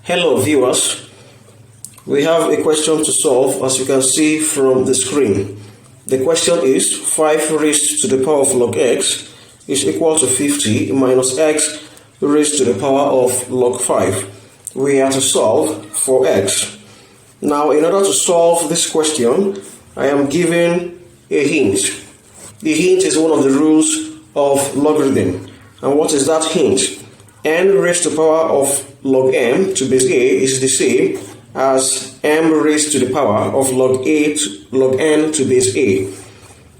Hello viewers, we have a question to solve as you can see from the screen. The question is 5 raised to the power of log x is equal to 50 minus x raised to the power of log 5. We are to solve for x. Now in order to solve this question, I am given a hint. The hint is one of the rules of logarithm. And what is that hint? N raised to the power of log m to base a is the same as m raised to the power of log n to base a.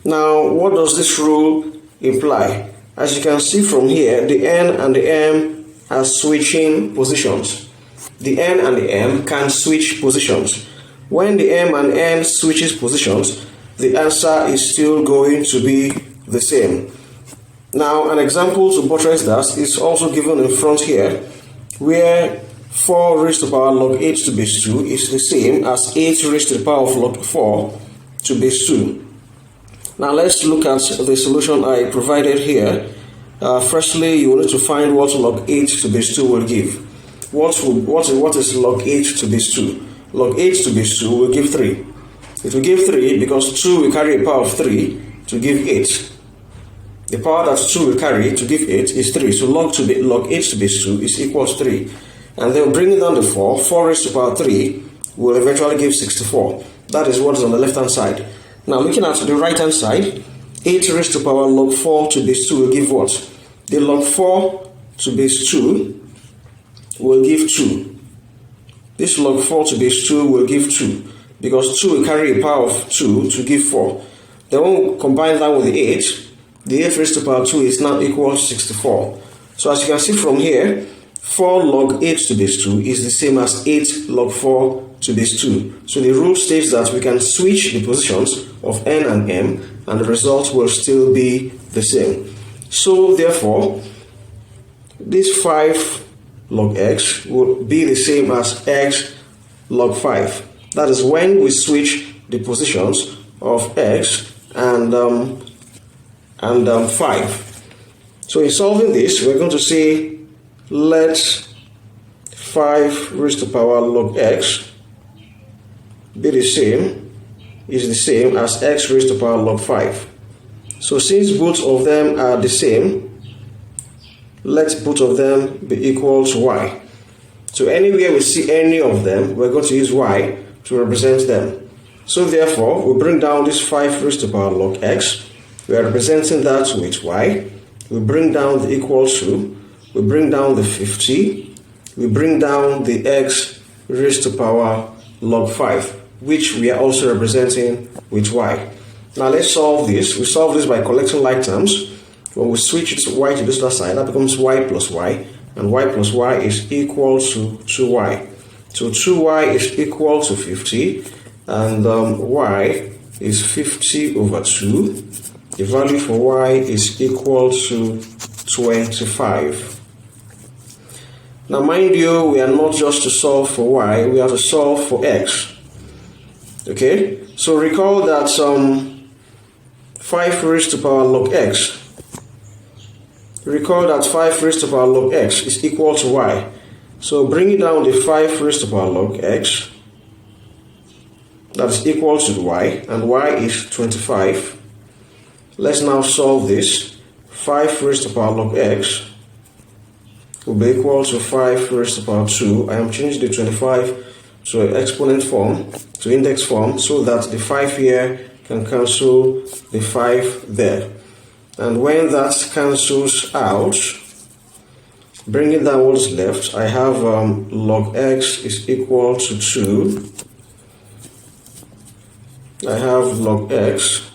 Now, what does this rule imply? As you can see from here, the n and the m are switching positions. The n and the m can switch positions. When the m and n switches positions, the answer is still going to be the same. Now, an example to buttress that is also given in front here, where 4 raised to the power log 8 to base 2 is the same as 8 raised to the power of log 4 to base 2. Now, let's look at the solution I provided here. Firstly, you will need to find what log 8 to base 2 will give. What is log 8 to base 2? Log 8 to base 2 will give 3. It will give 3 because 2 will carry a power of 3 to give 8. The power that 2 will carry to give 8 is 3. So log 8 to base 2 is equal to 3. And then bringing down the 4 raised to the power 3 will eventually give 64. That is what is on the left hand side. Now looking at the right hand side, 8 raised to the power log 4 to base 2 will give what? The log 4 to base 2 will give 2. This log 4 to base 2 will give 2. Because 2 will carry a power of 2 to give 4. Then when we combine that with the 8, the 8 raised to the power 2 is now equal to 64. So as you can see from here, 4 log 8 to base 2 is the same as 8 log 4 to base 2. So the rule states that we can switch the positions of n and m and the result will still be the same. So therefore, this 5 log x will be the same as x log 5. That is when we switch the positions of x and 5. So in solving this, we're going to say let 5 raised to the power log x be the same as x raised to the power log 5. So since both of them are the same, let both of them be equal to y. So anywhere we see any of them, we're going to use y to represent them. So therefore, we bring down this 5 raised to the power log x. We are representing that with y. We bring down the equal to. We bring down the 50. We bring down the x raised to the power log 5, which we are also representing with y. Now let's solve this. We solve this by collecting like terms. When we switch it y to this other side, that becomes y plus y. And y plus y is equal to 2y. So 2y is equal to 50. And y is 50 over 2. The value for y is equal to 25. Now mind you, we are not just to solve for y, we are to solve for x. Okay? So recall that 5 raised to the power log x. Recall that 5 raised to the power log x is equal to y. So bringing down the 5 raised to the power log x, that is equal to y, and y is 25. Let's now solve this. 5 raised to the power log x will be equal to 5 raised to the power 2. I am changing the 25 to an exponent form, to index form, so that the 5 here can cancel the 5 there. And when that cancels out, bringing down what is left, I have log x is equal to 2. I have log x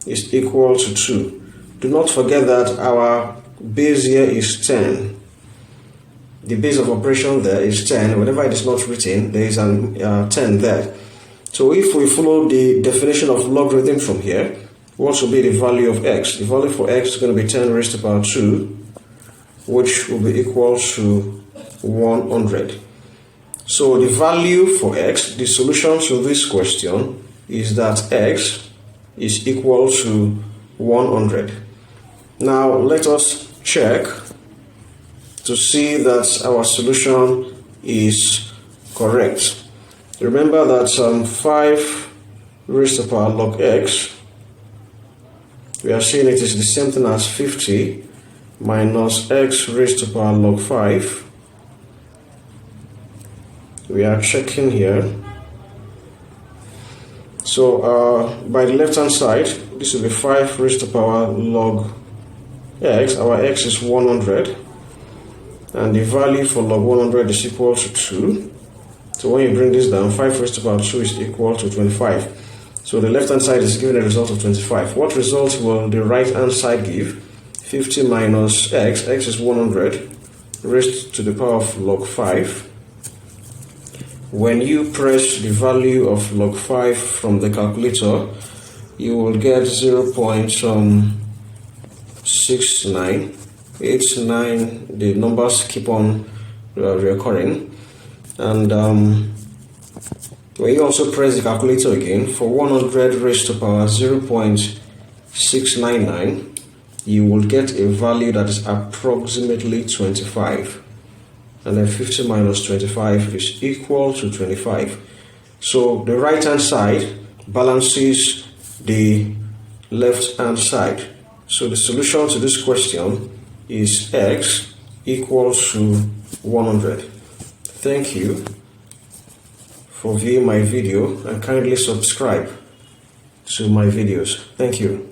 is equal to 2. Do not forget that our base here is 10. The base of operation there is 10. Whenever it is not written, there is an 10 there. So if we follow the definition of logarithm from here, what will be the value of x? The value for x is going to be 10 raised to the power 2, which will be equal to 100. So the value for x, the solution to this question is that x is equal to 100. Now let us check to see that our solution is correct. Remember that 5 raised to the power log x, we are saying it is the same thing as 50 minus x raised to the power log 5. We are checking here. So by the left hand side, this will be 5 raised to the power log x. Our x is 100, and the value for log 100 is equal to 2. So when you bring this down, 5 raised to the power 2 is equal to 25. So the left hand side is giving a result of 25. What result will the right hand side give? 50 minus x is 100 raised to the power of log 5. When you press the value of log 5 from the calculator, you will get 0.6989. The numbers keep on recurring. And when you also press the calculator again, for 100 raised to the power 0.699, you will get a value that is approximately 25. And then 50 minus 25 is equal to 25. So the right hand side balances the left hand side. So the solution to this question is x equals to 100. Thank you for viewing my video, and kindly subscribe to my videos. Thank you.